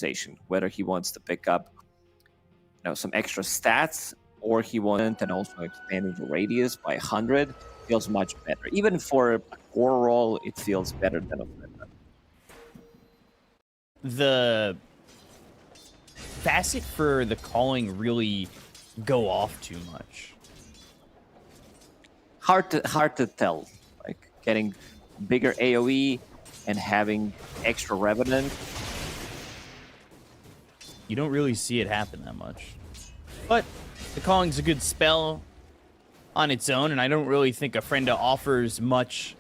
optimization, whether he wants to pick up some extra stats, or he wants and also expanding the radius by 100 feels much better. Even for a core role, it feels better than a Omerta. The facet for the calling really go off too much. Hard to tell. Like getting bigger AoE and having extra Revenant. You don't really see it happen that much. But the calling's a good spell on its own, and I don't really think Ofrenda offers much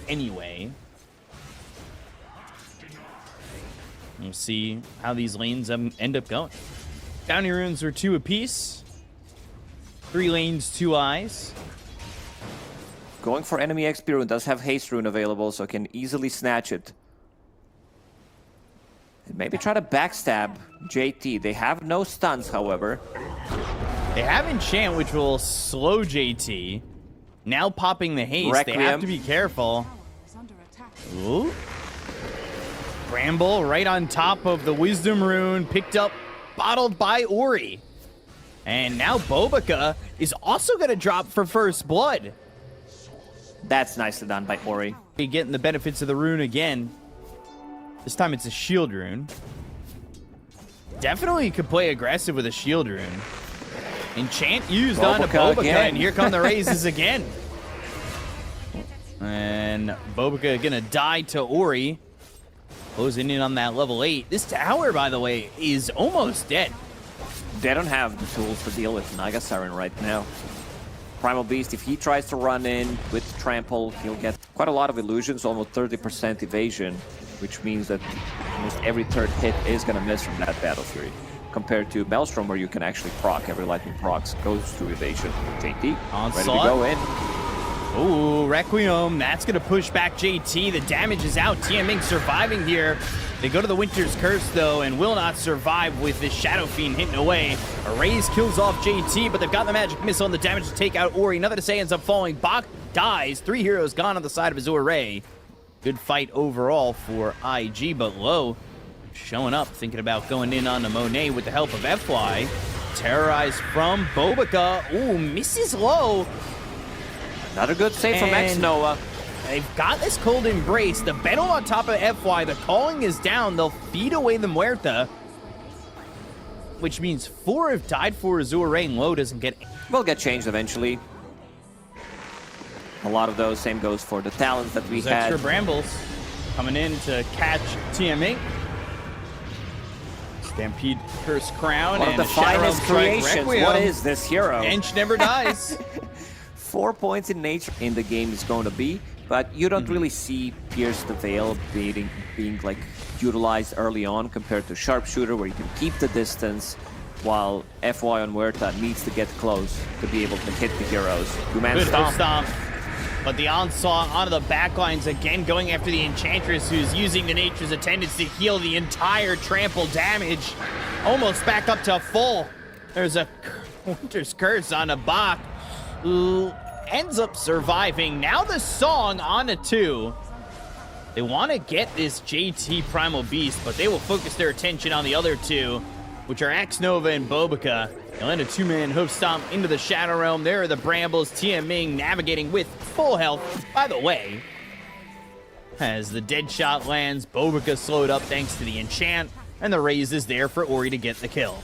anyway. We'll see how these lanes end up going. Bounty runes are 2 apiece. 3 lanes, 2 eyes. Going for enemy XP rune does have haste rune available, so can easily snatch it. And maybe try to backstab JT. They have no stuns, however. They have enchant, which will slow JT. Now popping the haste. Requiem. They have to be careful. Ooh. Bramble right on top of the wisdom rune, picked up, bottled by Ori. And now Bobica is also going to drop for first blood. That's nicely done by Ori. Getting the benefits of the rune again. This time it's a shield rune. Definitely could play aggressive with a shield rune. Enchant used onto Bobica, and here come the raises again. And Bobica gonna die to Ori. Closing in on that level 8. This tower, by the way, is almost dead. They don't have the tools to deal with Naga Siren right now. Primal Beast, if he tries to run in with Trample, he'll get quite a lot of illusions, almost 30% evasion, which means that almost every third hit is going to miss from that Battle Fury. Compared to Maelstrom, where you can actually proc. Every lightning procs goes through evasion. JT, ready to go in. Ooh, Requiem. That's going to push back JT. The damage is out. TMing surviving here. They go to the Winter's Curse, though, and will not survive with this Shadow Fiend hitting away. A raise kills off JT, but they've got the Magic Missile and the damage to take out Ori. Nothing to say, ends up falling. Bach dies. 3 heroes gone on the side of AZURA. Good fight overall for IG, but Low showing up, thinking about going in on a Monet with the help of FY. Terrorized from Bobica. Ooh, misses Low. Another good save from X-Nova. They've got this Cold Embrace. The battle on top of FY. The calling is down. They'll feed away the Muerta. Which means 4 have died for AZURA, and Low doesn't get... Will get changed eventually. A lot of those. Same goes for the talents that we had. Extra Brambles coming in to catch TMing. Stampede Curse Crown. One of the finest creations. What is this hero? Ench never dies. 4 points in nature in the game is going to be, but you don't really see Pierce the Veil being like utilized early on compared to Sharpshooter, where you can keep the distance, while FY on Muerta needs to get close to be able to hit the heroes. Two-man stomp. But the onslaught onto the backlines again, going after the Enchantress, who's using the Nature's Attendants to heal the entire trample damage. Almost back up to full. There's a Winter's Curse on a Bach, who ends up surviving. Now the Song on a 2. They want to get this JT Primal Beast, but they will focus their attention on the other 2, which are X-Nova and Bobica. They'll land a 2-man hoof stomp into the Shadow Realm. There are the Brambles. TMing navigating with full health. By the way, as the dead shot lands, Bobica slowed up thanks to the enchant, and the raise is there for Ori to get the kill.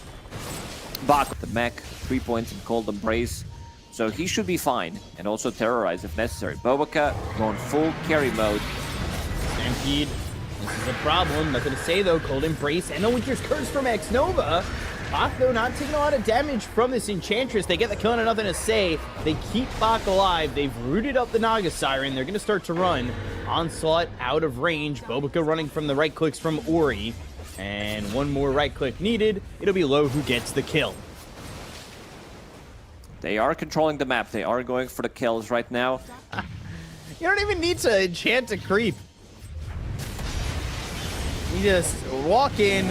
Bach with the mech, 3 points in Cold Embrace, so he should be fine, and also terrorize if necessary. Bobica going full carry mode. Stampede, this is a problem. Nothing to say though. Cold Embrace and the Winter's Curse from X-Nova. Bach, though, not taking a lot of damage from this Enchantress. They get the kill and nothing to say. They keep Bach alive. They've rooted up the Naga Siren. They're going to start to run. Onslaught out of range. Bobica running from the right clicks from Ori. And one more right click needed. It'll be Low who gets the kill. They are controlling the map. They are going for the kills right now. You don't even need to enchant a creep. You just walk in,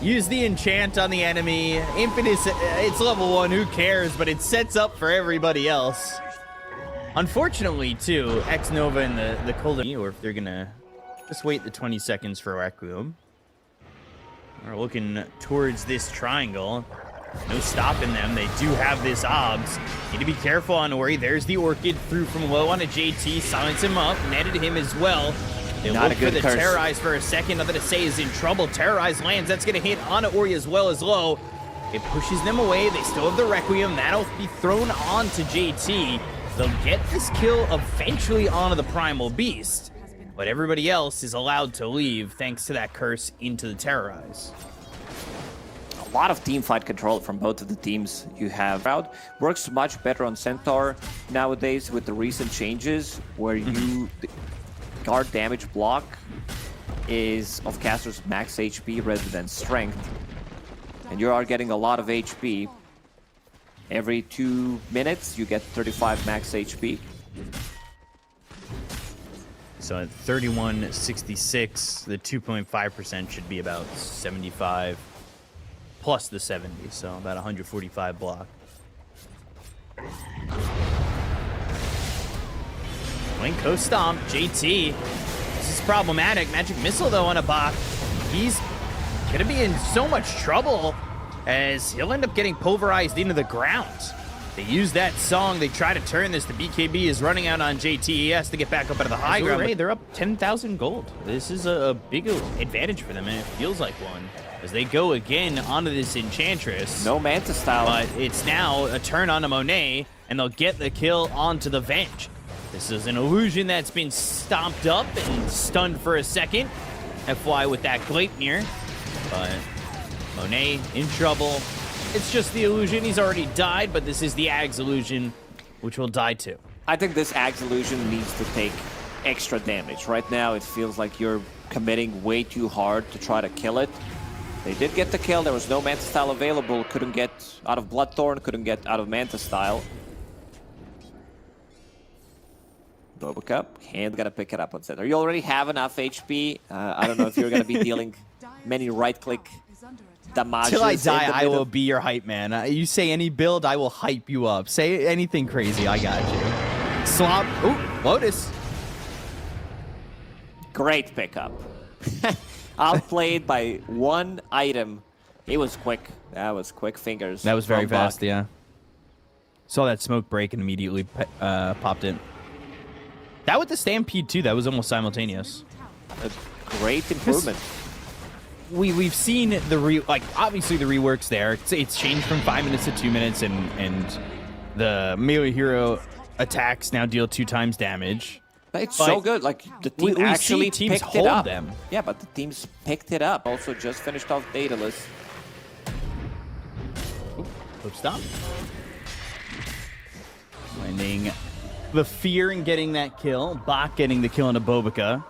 use the enchant on the enemy. Impetus, it's level 1, who cares? But it sets up for everybody else. Unfortunately, too, X-Nova and the Cold, or if they're going to just wait the 20 seconds for Requiem. We're looking towards this triangle. No stopping them. They do have this obs. Need to be careful on Ori. There's the Orchid through from low on a JT. Silence him up. Netted him as well. They Not look a good for the curse. Terrorize for a second. Nothing to say is in trouble. Terrorize lands. That's going to hit on Ori as well as low. It pushes them away. They still have the Requiem. That'll be thrown onto JT. They'll get this kill eventually onto the Primal Beast. But everybody else is allowed to leave thanks to that curse into the Terrorize. A lot of team fight control from both of the teams you have. Crowd works much better on Centaur nowadays with the recent changes where you the guard damage block is of caster's max HP rather than strength. And you are getting a lot of HP. Every 2 minutes you get 35 max HP. So at 31.66, the 2.5% should be about 75 plus the 70, so about 145 block. Wing Coast Stomp, JT. This is problematic. Magic Missile, though, on a Bach. He's going to be in so much trouble as he'll end up getting pulverized into the ground. They use that song. They try to turn this. The BKB is running out on JT. He has to get back up out of the high ground. They're up 10,000 gold. This is a big advantage for them, and it feels like one. As they go again onto this Enchantress. No Manta style. But it's now a turn on a Monet, and they'll get the kill onto the Venge. This is an illusion that's been stomped up and stunned for a second. FY with that Gleipnir. But Monet in trouble. It's just the illusion. He's already died, but this is the Ag's illusion, which will die too. I think this Ag's illusion needs to take extra damage. Right now, it feels like you're committing way too hard to try to kill it. They did get the kill. There was no Manta style available. Couldn't get out of Bloodthorn. Couldn't get out of Manta style. Boba Cup. Hand gotta pick it up on center. You already have enough HP. I don't know if you're gonna be dealing many right-click damages. Till I die, I will be your hype man. You say any build, I will hype you up. Say anything crazy, I got you. Swap. Ooh, Lotus. Great pickup. Outplayed by one item. He was quick. That was quick fingers. That was very from Buck. fast, yeah. Saw that smoke break and immediately popped it. That with the Stampede, too. That was almost simultaneous. A great improvement. We've seen the obviously the reworks there. It's changed from 5 minutes to 2 minutes, and the melee hero attacks now deal 2 times damage. It's so good. Like the team actually teams picked hold it up. them. Yeah, but the teams picked it up. Also, just finished off Daedalus. Flip stop. Finding the fear in getting that kill. Bach getting the kill into Bobica.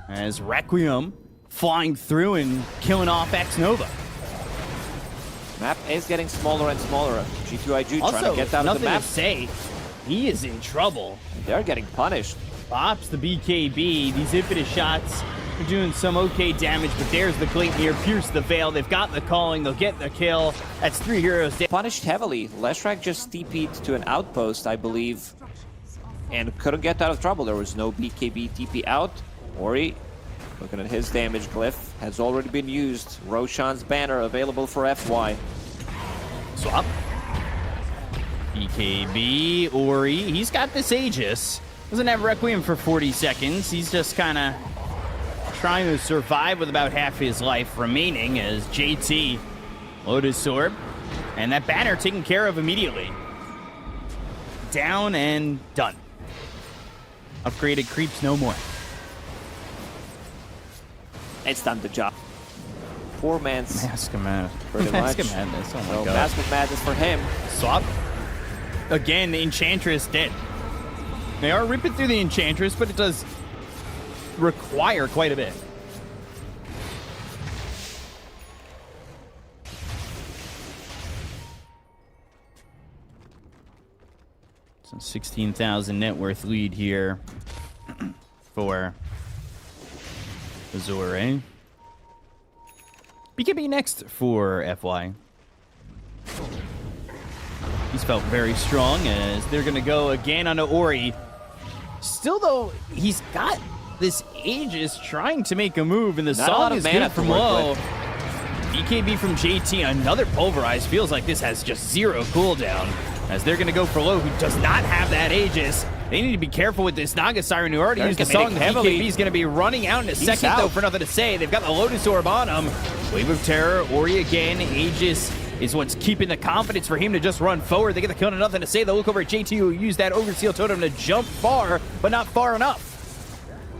As Requiem flying through and killing off X Nova. Map is getting smaller and smaller. G2IG Also, trying to get out of the map. to say, he is in trouble. They're getting punished. Pops the BKB. These impetus shots are doing some okay damage, but there's the Gleipnir, pierce the veil. They've got the calling. They'll get the kill. That's 3 heroes down. Punished heavily. Leshrac just TP'd to an outpost, I believe, and couldn't get out of trouble. There was no BKB TP out. Ori, looking at his damage glyph, has already been used. Roshan's banner available for FY. Swap. BKB, Ori. He's got this Aegis. Doesn't have Requiem for 40 seconds. He's just kind of trying to survive with about half his life remaining as JT Lotus Orb. And that banner taken care of immediately. Down and done. Upgraded creeps no more. It's done the job. Poor man's Mask of Madness. pretty Mask much. of Madness. Oh my So god. Mask of Madness for him. Swap. Again, the Enchantress dead. They are ripping through the Enchantress, but it does require quite a bit. So 16,000 net worth lead here for AZURA. BKB next for FY. He's felt very strong as they're going to go again onto Ori. Still, though, he's got This Aegis trying to make a move, and the Not a lot song of is mana good to from work low. with. BKB from JT, another pulverize. Feels like this has just 0 cooldown, as they're going to go for low, who does not have that Aegis. They need to be careful with this Naga Siren, who already They're used the song. committing The heavily. BKB is going to be running out in a second, out. though, for nothing to say. They've got the Lotus Orb on him. Wave of Terror, Ori again. Aegis is what's keeping the confidence for him to just run forward. They get the kill and nothing to say. They'll look over at JT, who used that Overseal Totem to jump far, but not far enough.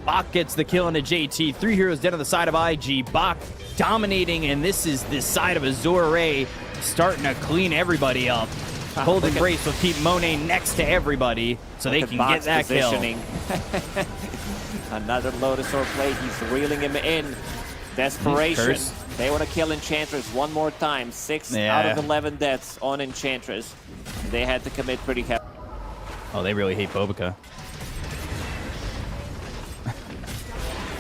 Bach gets the kill into JT. 3 heroes dead on the side of IG. Bach dominating, and this is the side of AZURA starting to clean everybody up. Cold Embrace will keep Monet next to everybody so they can get that positioning. Another Lotus Orb play. He's reeling him in. Desperation. They want to kill Enchantress one more time. 6 out of 11 deaths on Enchantress. They had to commit pretty heavily. Oh, they really hate Bobica.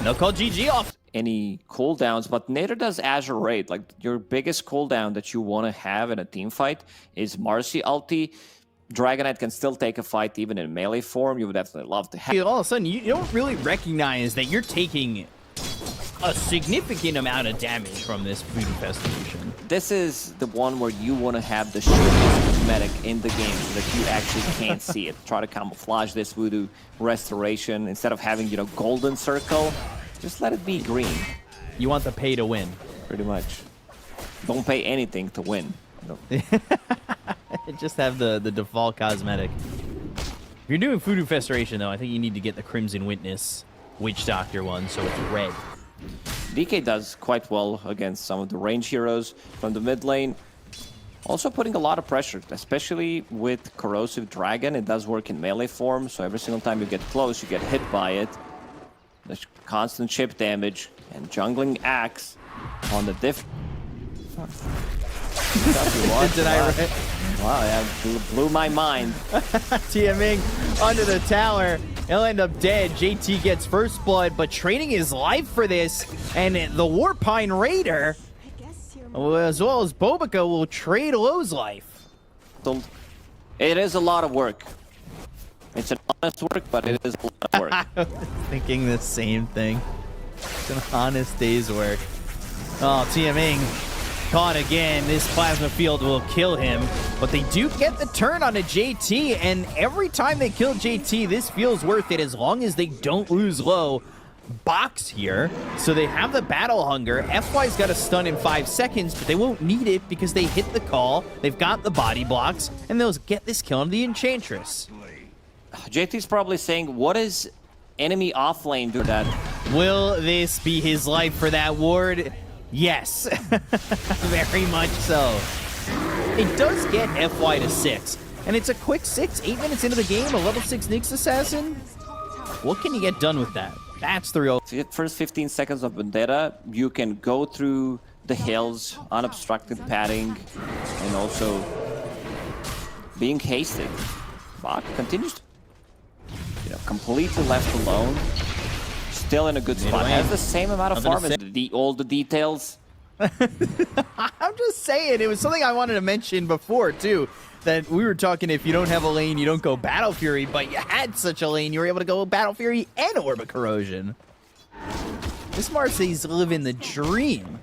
They'll call GG off. Any cooldowns, but neither does AZURA. Like, your biggest cooldown that you want to have in a team fight is Marcy ulti. Dragonite can still take a fight even in melee form. You would definitely love to have. All of a sudden, you don't really recognize that you're taking a significant amount of damage from this Voodoo Infestation. This is the one where you want to have the shittiest cosmetic in the game so that you actually can't see it. Try to camouflage this Voodoo Restoration. Instead of having, you know, golden circle, just let it be green. You want the pay to win. Pretty much. Don't pay anything to win. No. Just have the default cosmetic. If you're doing Voodoo Infestation, though, I think you need to get the Crimson Witness Witch Doctor one, so it's red. DK does quite well against some of the range heroes from the mid lane. Also putting a lot of pressure, especially with Corrosive Dragon. It does work in melee form, so every single time you get close, you get hit by it. There's constant chip damage, and Jungling Axe on the diff. Did I read? Wow, yeah, blew my mind. TMing under the tower. He'll end up dead. JT gets first blood, but trading his life for this. And the Warpine Raider, as well as Bobica, will trade Low's life. It is a lot of work. It's an honest work, but it is a lot of work. I was thinking the same thing. It's an honest day's work. Oh, TMing caught again. This plasma field will kill him, but they do get the turn on a JT, and every time they kill JT, this feels worth it as long as they don't lose low. Box here, so they have the battle hunger. FY's got a stun in 5 seconds, but they won't need it because they hit the call. They've got the body blocks, and they'll get this kill on the Enchantress. JT's probably saying, what is enemy off lane do that? Will this be his life for that ward? Yes, very much so. It does get FY to 6, and it's a quick 6, 8 minutes into the game, a level 6 Nyx Assassin. What can you get done with that? That's the real... First 15 seconds of Vendetta, you can go through the hills, unobstructed padding, and also being hasted. Bach continues to, completely left alone. Still in a good spot. Has the same amount of farm as all the details. I'm just saying, it was something I wanted to mention before, too. That we were talking, if you don't have a lane, you don't go Battle Fury, but you had such a lane, you were able to go Battle Fury and Orbit Corrosion. This Marcy's living the dream.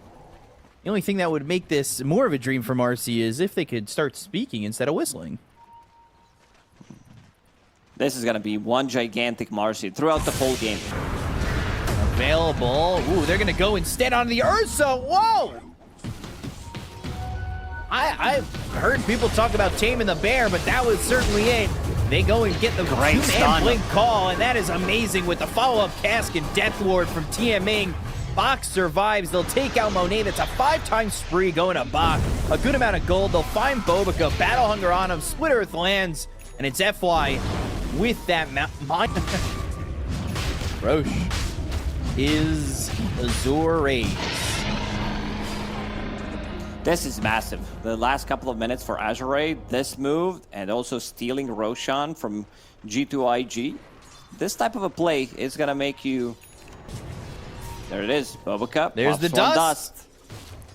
The only thing that would make this more of a dream for Marcy is if they could start speaking instead of whistling. This is going to be one gigantic Marcy throughout the whole game. Available. Ooh, they're going to go instead on the Ursa. Whoa! I've heard people talk about taming the bear, but that was certainly it. They go and get the two-man blink call, and that is amazing with the follow-up cask and Death Ward from TMing. Bach survives. They'll take out Monet. That's a 5-time spree going to Bach. A good amount of gold. They'll find Bobica. Battle Hunger on him. Split Earth lands, and it's FY with that mind. Roche is AZURA. This is massive. The last couple of minutes for AZURA, this move, and also stealing Roshan from G2IG. This type of a play is going to make you... There it is, Bobica. There's the dust.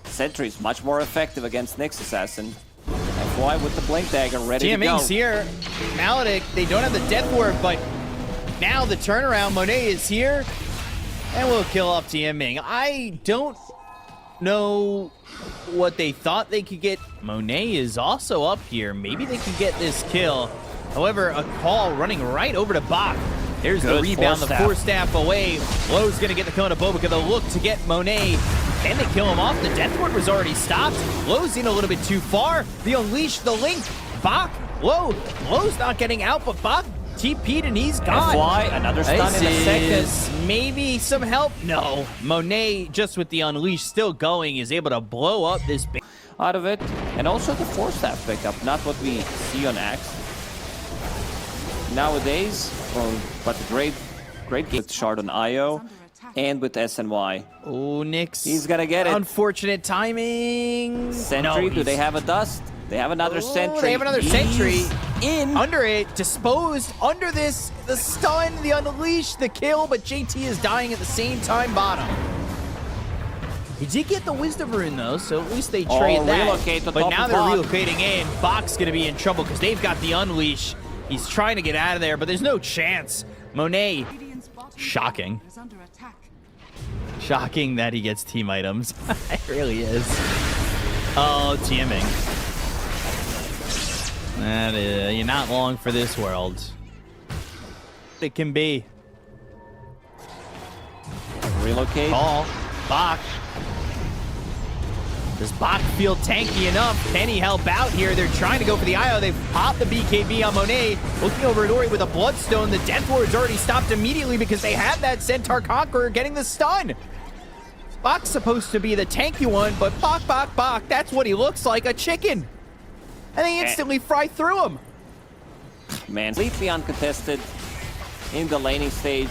Sentry is much more effective against Nyx Assassin. FY with the Blink Dagger ready to go. TMing's here. Maledic, they don't have the Death Ward, but now the turnaround. Monet is here. And we'll kill off TMing. I don't know what they thought they could get. Monet is also up here. Maybe they could get this kill. However, a call running right over to Bach. There's the rebound, the force staff away. Lowe's going to get the kill on Bobica. They'll look to get Monet. Can they kill him off? The death ward was already stopped. Lowe's in a little bit too far. The unleash, the link. Bach, Lowe. Lowe's not getting out, but Bach TP'd and he's gone. Fly, another stun in a second. Maybe some help? No. Monet, just with the unleash still going, is able to blow up this out of it. And also the force staff pickup, not what we see on Axe nowadays. Well, but the great game with Shard on IO and with SNY. Oh, Nyx. He's gonna get it. Unfortunate timing. Sentry, do they have a dust? They have another sentry. They have another sentry. In. Under it, disposed. Under this, the stun, the unleash, the kill, but JT is dying at the same time bottom. He did get the Wisdom Rune, though, so at least they trade that. Relocate the but now they're relocating in. Bach's going to be in trouble because they've got the unleash. He's trying to get out of there, but there's no chance. Monet, shocking. Shocking that he gets team items. It really is. Oh, TMing. You're not long for this world. It can be. Relocate. Call. Bach. Does Bach feel tanky enough? Can he help out here? They're trying to go for the IO. They've popped the BKB on Monet. Looking over at Ori with a Bloodstone. The Death Ward's already stopped immediately because they had that Centaur Conqueror getting the stun. Bach's supposed to be the tanky one, but Bach, that's what he looks like, a chicken. And they instantly fry through him. Man, completely uncontested in the laning stage.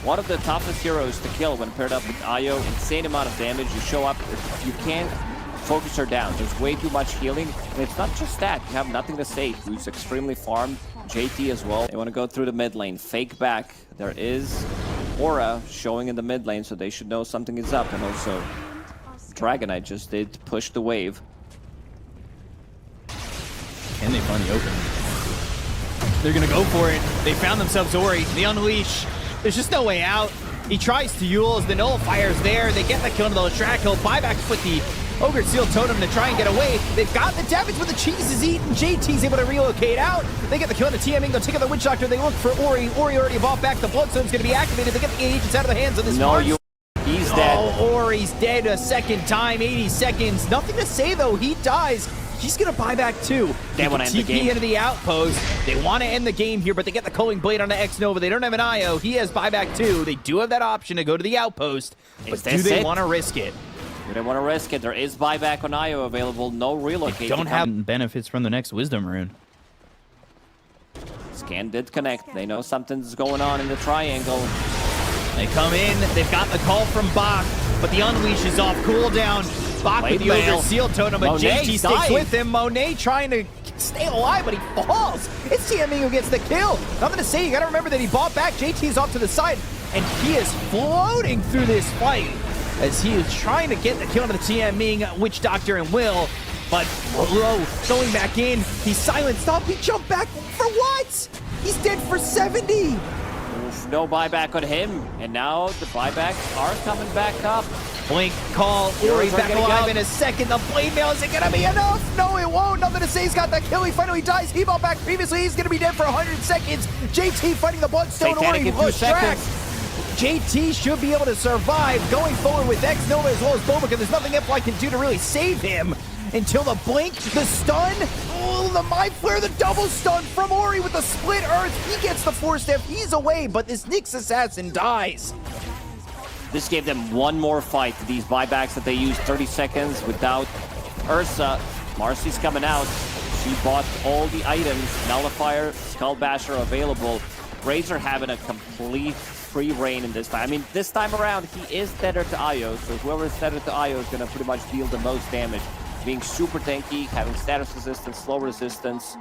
One of the toughest heroes to kill when paired up with IO. Insane amount of damage. You show up, you can't focus her down. There's way too much healing. And it's not just that. You have nothing to say. Who's extremely farmed. JT as well. They want to go through the mid lane. Fake back. There is Aura showing in the mid lane, so they should know something is up. And also, Dragonite just did push the wave. Can they find the open? They're going to go for it. They found themselves Ori. The unleash. There's just no way out. He tries to Yule as the nullifier's there. They get the kill into the track. He'll buyback with the Ogre Seal Totem to try and get away. They've got the damage, but the cheese is eaten. JT's able to relocate out. They get the kill into TMing. They'll take out the Witch Doctor. They look for Ori. Ori already bought back. The Bloodstone's going to be activated. They get the agents out of the hands of this March. He's dead. Oh, Ori's dead a second time. 80 seconds. Nothing to say, though. He dies. He's going to buy back too. They want to end the game. Into the outpost. They want to end the game here, but they get the Culling Blade on the X-Nova. They don't have an IO. He has buyback too. They do have that option to go to the outpost, but do they want to risk it? Do they want to risk it? There is buyback on IO available. No relocate. They don't have benefits from the next Wisdom Rune. Scan did connect. They know something's going on in the triangle. They come in. They've got the call from Bach, but the unleash is off cooldown. Bach with the Ogre Seal Totem, but JT sticks with him. Monet trying to stay alive, but he falls. It's TMing who gets the kill. Nothing to say. You got to remember that he bought back. JT's off to the side, and he is floating through this fight as he is trying to get the kill into the TMing Witch Doctor and Will. But Lowe going back in. He's silenced up. He jumped back for what? He's dead for 70. No buyback on him, and now the buybacks are coming back up. Blink, call, Ori's back alive in a second. The blade mail, is it gonna be enough? No, it won't. Nothing to say. He's got that kill. He finally dies. He bought back previously. He's gonna be dead for 100 seconds. JT fighting the Bloodstone. Ori was tracked. JT should be able to survive going forward with X-Nova as well as Bobica. There's nothing F-Fly can do to really save him until the blink, the stun, oh, the Mind Flare, the double stun from Ori with the split earth. He gets the force step. He's away, but this Nyx assassin dies. This gave them one more fight. These buybacks that they used 30 seconds without Ursa. Marcy's coming out. She bought all the items. Nullifier, Skull Basher available. Razor having a complete free reign in this time. I mean, this time around, he is tethered to IO, so whoever is tethered to IO is going to pretty much deal the most damage. Being super tanky, having status resistance, slow resistance,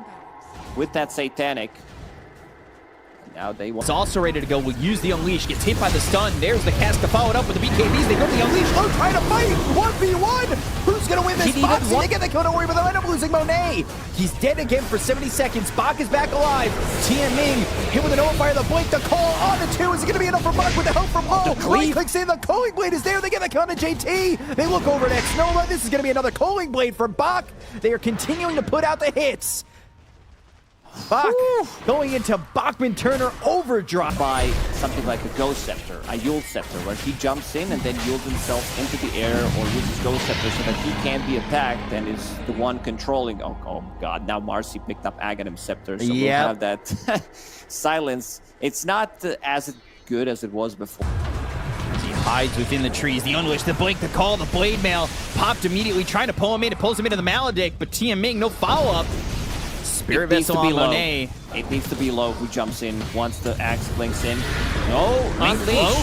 with that Satanic. Now they want. It's also ready to go. Will use the Unleash. Gets hit by the stun. There's the Casca followed up with the BKBs. They go to the Unleash. Low trying to fight. 1v1. Who's going to win this? Boxy. They get the kill. Don't worry, but they'll end up losing Monet. He's dead again for 70 seconds. Bach is back alive. Tian Ming hit with an overfire. The blink. The call on the 2. Is it going to be enough for Bach with the help from Low? Right clicks in. The Culling Blade is there. They get the kill on JT. They look over at Xnova. This is going to be another Culling Blade from Bach. They are continuing to put out the hits. Bach going into Bachman-Turner overdrive. By something like a Ghost Scepter, a Yule Scepter, where he jumps in and then yules himself into the air or uses Ghost Scepter so that he can't be attacked and is the one controlling. Oh god, now Marcy picked up Aghanim Scepter, so we'll have that silence. It's not as good as it was before. He hides within the trees. The Unleash, the blink, the call, the blade mail popped immediately, trying to pull him in. It pulls him into the Maledict, but Tian Ming, no follow-up. Spirit Vessel on Monet. It needs to be Low who jumps in once the axe blinks in. No, Unleash.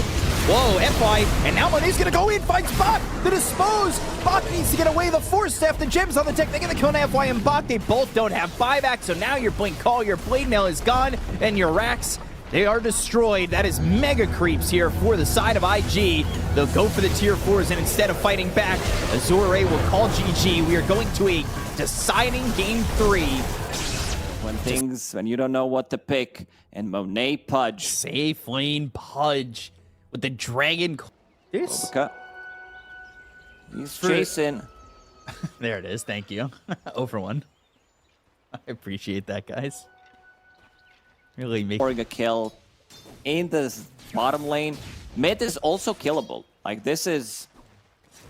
Whoa, FY, and now Monet's gonna go in, finds Bach, the dispose. Bach needs to get away, the Force Staff, the gems on the deck. They get the kill on FY and Bach. They both don't have buyback, so now your blink call, your blade mail is gone, and your racks, they are destroyed. That is mega creeps here for the side of IG. They'll go for the tier 4s, and instead of fighting back, AZURA will call GG. We are going to a deciding game 3. When you don't know what to pick, and Monet Pudge. Safe lane Pudge with the dragon. This. He's chasing. There it is. Thank you. 0 for 1. I appreciate that, guys. Really making a kill in the bottom lane. Mid is also killable. Like, this is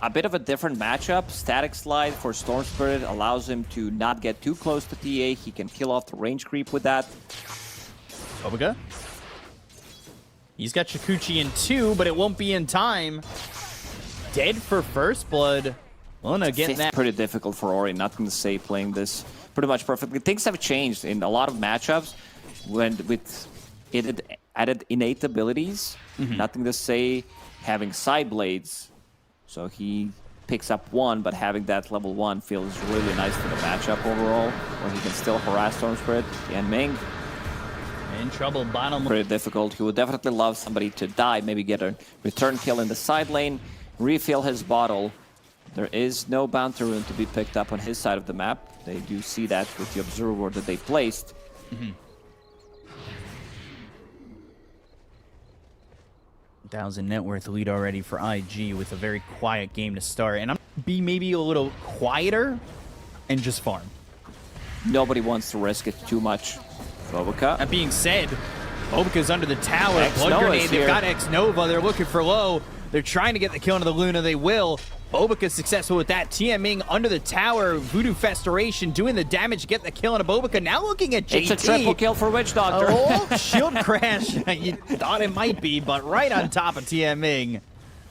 a bit of a different matchup. Static Slide for Storm Spirit allows him to not get too close to TA. He can kill off the range creep with that. Bobica. He's got Shikuchi in 2, but it won't be in time. Dead for first blood. Luna getting that. Pretty difficult for Ori. Nothing to say playing this pretty much perfectly. Things have changed in a lot of matchups when with it added innate abilities. Nothing to say having side blades. So he picks up 1, but having that level 1 feels really nice for the matchup overall, where he can still harass Storm Spirit. Tian Ming in trouble, bottom. Pretty difficult. He would definitely love somebody to die, maybe get a return kill in the side lane, refill his bottle. There is no bounty rune to be picked up on his side of the map. They do see that with the observer that they placed. 1,000 net worth lead already for IG with a very quiet game to start. And I'm gonna be maybe a little quieter and just farm. Nobody wants to risk it too much. Bobica. That being said, Bobica's under the tower. Blood Grenade, they've got Xnova. They're looking for Low. They're trying to get the kill into the Luna. They will. Bobica's successful with that. Tian Ming under the tower. Voodoo Festoration doing the damage to get the kill on a Bobica. Now looking at JT. It's a triple kill for Witch Doctor. Oh, shield crash. You thought it might be, but right on top of Tian Ming.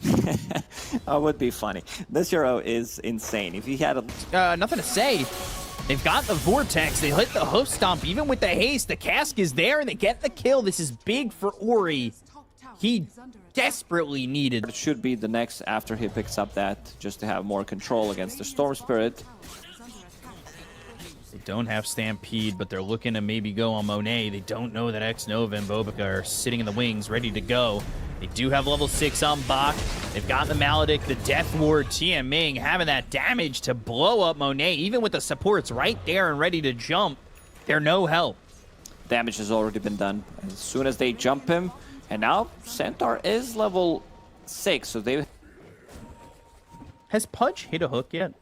That would be funny. This hero is insane. If he had a... nothing to say. They've got the Vortex. They hit the hoof stomp. Even with the haste, the cask is there, and they get the kill. This is big for Ori. He desperately needed. It should be the next after he picks up that, just to have more control against the Storm Spirit. They don't have Stampede, but they're looking to maybe go on Monet. They don't know that Xnova and Bobica are sitting in the wings, ready to go. They do have level 6 on Bach. They've got the Maledict, the Death Ward, Tian Ming having that damage to blow up Monet, even with the supports right there and ready to jump. They're no help. Damage has already been done. As soon as they jump him, and now Centaur is level 6, so they... Has Pudge hit a hook yet?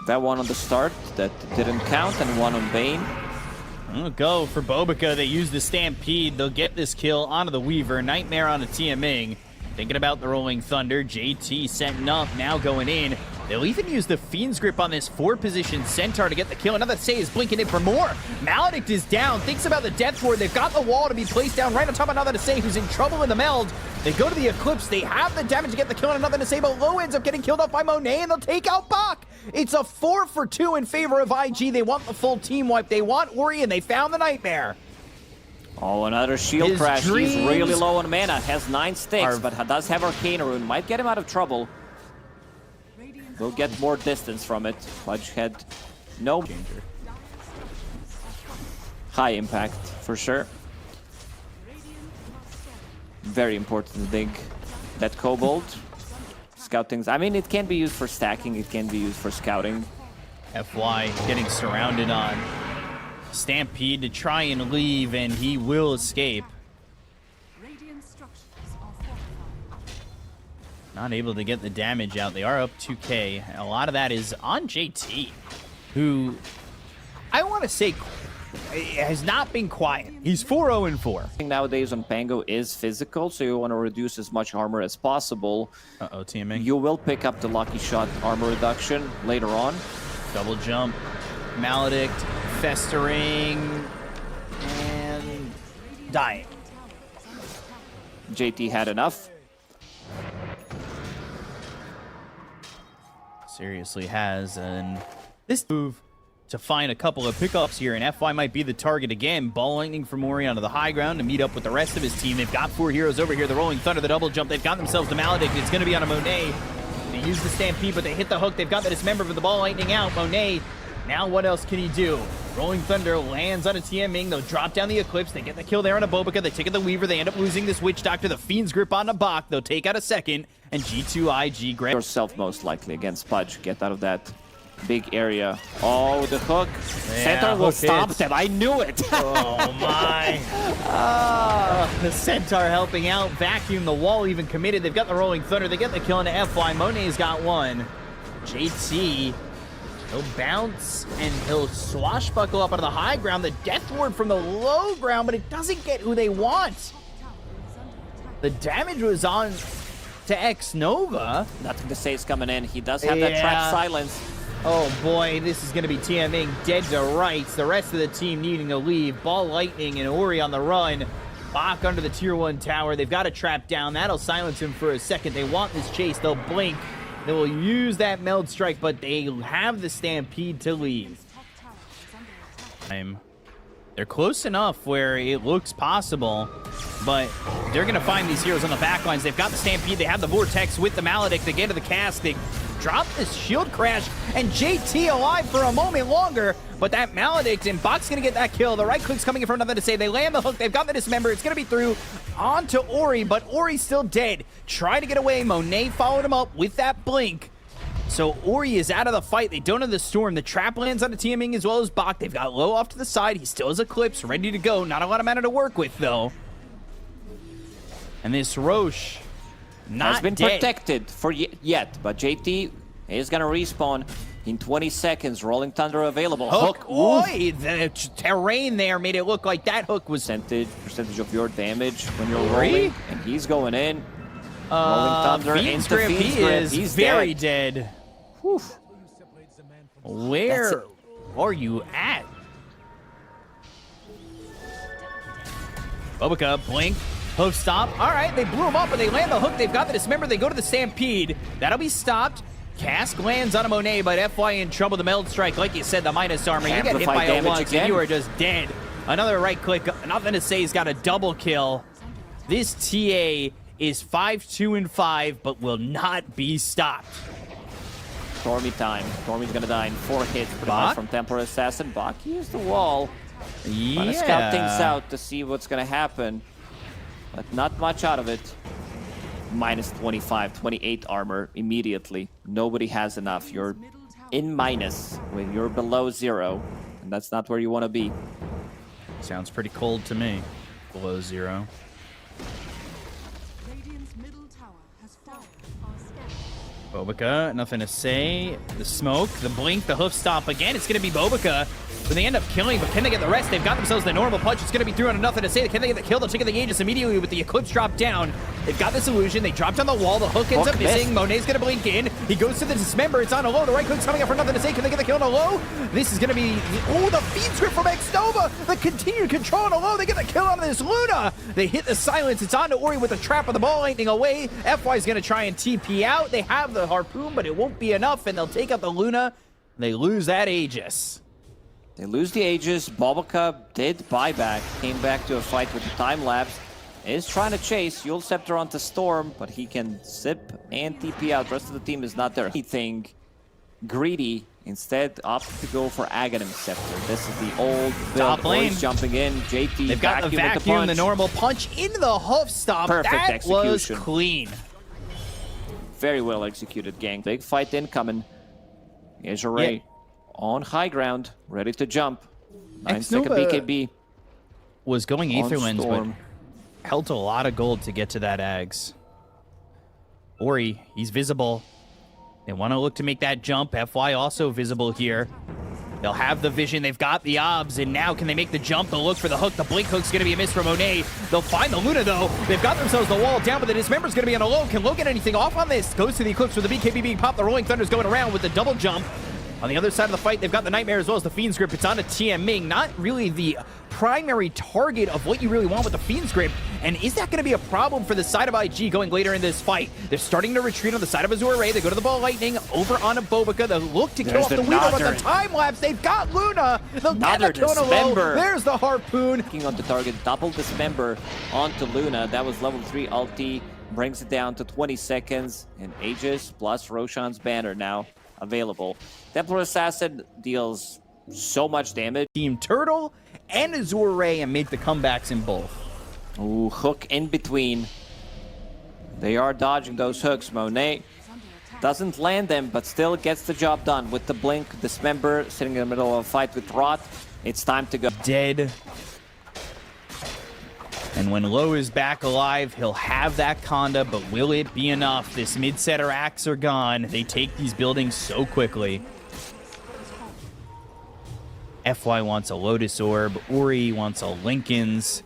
That one on the start, that didn't count, and one on Bane. Go for Bobica. They use the Stampede. They'll get this kill onto the Weaver. Nightmare on a Tian Ming. Thinking about the Rolling Thunder. JT setting up, now going in. They'll even use the Fiend's Grip on this 4-position Centaur to get the kill. Another Say is blinking in for more. Maledict is down. Thinks about the Death Ward. They've got the wall to be placed down right on top of another Say who's in trouble in the meld. They go to the Eclipse. They have the damage to get the kill on another Say, but Low ends up getting killed off by Monet, and they'll take out Bach. It's a 4 for 2 in favor of IG. They want the full team wipe. They want Ori, and they found the Nightmare. Oh, another shield crash. He's really low on mana. Has 9 sticks, but does have Arcana Rune. Might get him out of trouble. We'll get more distance from it. Pudge had no danger. high impact for sure. Very important to dig that Kobold. Scout things. I mean, it can be used for stacking. It can be used for scouting. FY getting surrounded on Stampede to try and leave, and he will escape. Not able to get the damage out. They are up 2K. And a lot of that is on JT, who I want to say has not been quiet. He's 4-0-4. Nowadays on Pango is physical, so you want to reduce as much armor as possible. Uh-oh, TMing. You will pick up the Lucky Shot armor reduction later on. Double jump. Maledict, festering, and dying. JT had enough. Seriously has, and this move to find a couple of pickups here, and FY might be the target again. Ball lightning from Ori onto the high ground to meet up with the rest of his team. They've got 4 heroes over here. The Rolling Thunder, the double jump. They've got themselves the Maledict. It's going to be on a Monet. They use the Stampede, but they hit the hook. They've got the Dismember for the ball lightning out. Monet, now what else can he do? Rolling Thunder lands on a TMing. They'll drop down the Eclipse. They get the kill there on a Bobica. They take out the Weaver. They end up losing this Witch Doctor. The Fiend's Grip on the Bach. They'll take out a second. And G2IG grab Yourself most likely against Pudge. Get out of that big area. Oh, the hook. Yeah, Centaur will hook stop hits. them. I knew it. Oh my. The Centaur helping out. Vacuum, the wall even committed. They've got the Rolling Thunder. They get the kill into FY. Monet's got one. JT, he'll bounce and he'll swashbuckle up onto the high ground. The Death Ward from the low ground, but it doesn't get who they want. The damage was on to X-Nova. Nothing to say is coming in. He does have that trap silence. Oh boy, this is going to be TMing dead to rights. The rest of the team needing to leave. Ball Lightning and Ori on the run. Bach under the tier 1 tower. They've got a trap down. That'll silence him for a second. They want this chase. They'll blink. They will use that Meld Strike, but they have the Stampede to leave. They're close enough where it looks possible, but they're going to find these heroes on the backlines. They've got the Stampede. They have the Vortex with the Maledict. They get to the cast. They drop this shield crash, and JT alive for a moment longer, but that Maledict, and Bach's going to get that kill. The right click's coming in for nothing to say. They land the hook. They've got the Dismember. It's going to be through onto Ori, but Ori's still dead. Try to get away. Monet followed him up with that blink. So Ori is out of the fight. They don't have the Storm. The trap lands on the TMing as well as Bach. They've got low off to the side. He still has Eclipse ready to go. Not a lot of mana to work with, though. And this Roche, not has been dead. protected for yet, but JT is going to respawn in 20 seconds. Rolling Thunder available. Hook. Oi, the terrain there made it look like that hook was... Percentage of your damage when you're Ori? rolling, and he's going in. Rolling Thunder Fiend's into Grip, Fiend's he Grip. is He's very dead. dead. Whew. Where are you at? Bobica, blink, hoof stop. All right, they blew him up, but they land the hook. They've got the Dismember. They go to the Stampede. That'll be stopped. Cask lands on a Monet, but FY in trouble. The Meld Strike, like you said, the minus armor. You get hit by it once, and you are just dead. Another right click. Nothing to say. He's got a double kill. This TA is 5-2-5, but will not be stopped. Stormy time. Stormy's gonna die in 4 hits pretty Bach? much from Temporary Assassin. Bach used the wall. Yeah. Trying to scout things out to see what's gonna happen. But not much out of it. Minus 25, 28 armor immediately. Nobody has enough. You're in minus when you're below 0. And that's not where you want to be. Sounds pretty cold to me. Below 0. Bobica, nothing to say. The smoke, the blink, the hoof stop again. It's going to be Bobica. But they end up killing, but can they get the rest? They've got themselves the normal punch. It's going to be through on nothing to say. Can they get the kill? They'll take the Aegis immediately with the Eclipse drop down. They've got this illusion. They dropped on the wall. The hook ends up missing. Monet's going to blink in. He goes to the Dismember. It's on a low. The right click's coming up for nothing to say. Can they get the kill on a low? This is going to be... Oh, the feed script from X-Nova. The continued control on a low. They get the kill on this Luna. They hit the silence. It's on to Ori with a trap of the ball lightning away. FY's going to try and TP out. They have the Harpoon, but it won't be enough, and they'll take out the Luna. They lose that Aegis. They lose the Aegis. Bobica did buyback. Came back to a fight with the time lapse. Is trying to chase. Yule Scepter onto Storm, but he can zip and TP out. The rest of the team is not there. Anything greedy instead opted to go for Aghanim Scepter. This is the old Top build. lane. Boys jumping in. JT They've got the with vacuum, punch. the normal punch into the hoof stomp. Perfect That was execution. clean. Very well executed, gang. Big fight incoming. AZURA Yeah. on high ground, ready to jump. 9-second Xnova BKB. Was going On Aetherwinds, but Storm. held to a lot of gold to get to that Ags. Ori, he's visible. They want to look to make that jump. FY also visible here. They'll have the vision. They've got the obs. And now can they make the jump? They'll look for the hook. The blink hook's going to be a miss from Monet. They'll find the Luna, though. They've got themselves the wall down, but the Dismember's going to be on a low. Can Low get anything off on this? Goes to the Eclipse with the BKB being popped. The Rolling Thunder's going around with the double jump. On the other side of the fight, they've got the Nightmare as well as the Fiend's Grip. It's on to TM Ming. Not really the primary target of what you really want with the Fiend's Grip. And is that going to be a problem for the side of IG going later in this fight? They're starting to retreat on the side of AZURA. They go to the Ball Lightning over on a Bobica. They look to kill off the Weaver, but the time lapse. They've got Luna. They'll get the kill on a low. There's the Harpoon. Looking on the target, double Dismember onto Luna. That was level 3 ulti. Brings it down to 20 seconds. And Aegis plus Roshan's banner now available. Templar Assassin deals so much damage. Team Turtle and AZURA and make the comebacks in both. Ooh, hook in between. They are dodging those hooks. Monet doesn't land them, but still gets the job done with the blink. Dismember sitting in the middle of a fight with Rot. It's time to go. Dead. And when Low is back alive, he'll have that Conda, but will it be enough? This mid-setter acts are gone. They take these buildings so quickly. FY wants a Lotus Orb. Ori wants a Lincoln's.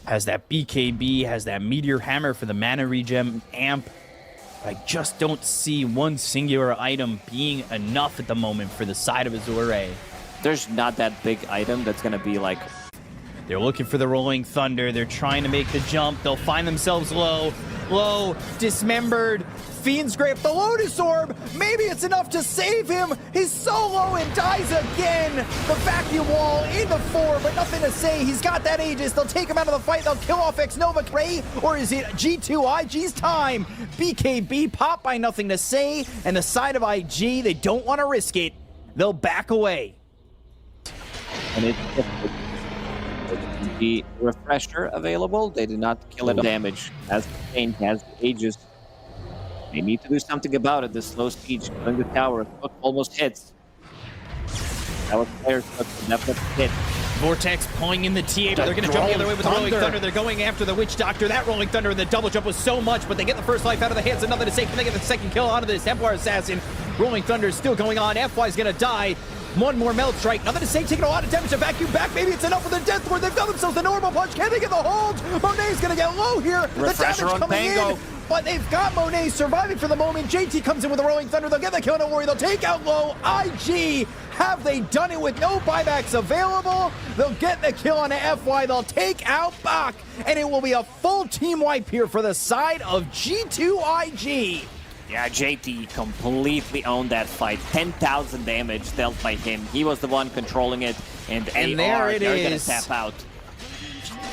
Has that BKB, has that Meteor Hammer for the mana regen amp. I just don't see one singular item being enough at the moment for the side of AZURA. There's not that big item that's going to be like... They're looking for the Rolling Thunder. They're trying to make the jump. They'll find themselves low. Low, dismembered, Fiend's Grip, the Lotus Orb. Maybe it's enough to save him. He's so low and dies again. The vacuum wall into 4, but nothing to say. He's got that Aegis. They'll take him out of the fight. They'll kill off Xnova Ray, or is it G2IG's time? BKB pop by nothing to say, and the side of IG, they don't want to risk it. They'll back away. And it's the refresher available. They did not kill it. Damage as Pain has Aegis. They need to do something about it. This slow siege killing the tower. Hook almost hits. That was player's hook. That was hit. Vortex pulling in the TA, but they're going to jump the other way with the Rolling Thunder. They're going after the Witch Doctor. That Rolling Thunder and the double jump was so much, but they get the first life out of the hands. Another to say, can they get the second kill onto this Templar Assassin? Rolling Thunder is still going on. FY's going to die. One more Melt Strike. Nothing to say, taking a lot of damage to vacuum back. Maybe it's enough for the Death Ward. They've done themselves the normal punch. Can they get the hold? Monet's going to get low here. Refresher the damage on coming Pango. in. But they've got Monet surviving for the moment. JT comes in with a Rolling Thunder. They'll get the kill, no worry. They'll take out Low. IG, have they done it with no buybacks available? They'll get the kill on FY. They'll take out Bach. And it will be a full team wipe here for the side of G2IG. Yeah, JT completely owned that fight. 10,000 damage dealt by him. He was the one controlling it. And there it they're going is. to tap out.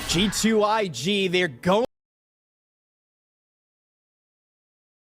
G2IG, they're going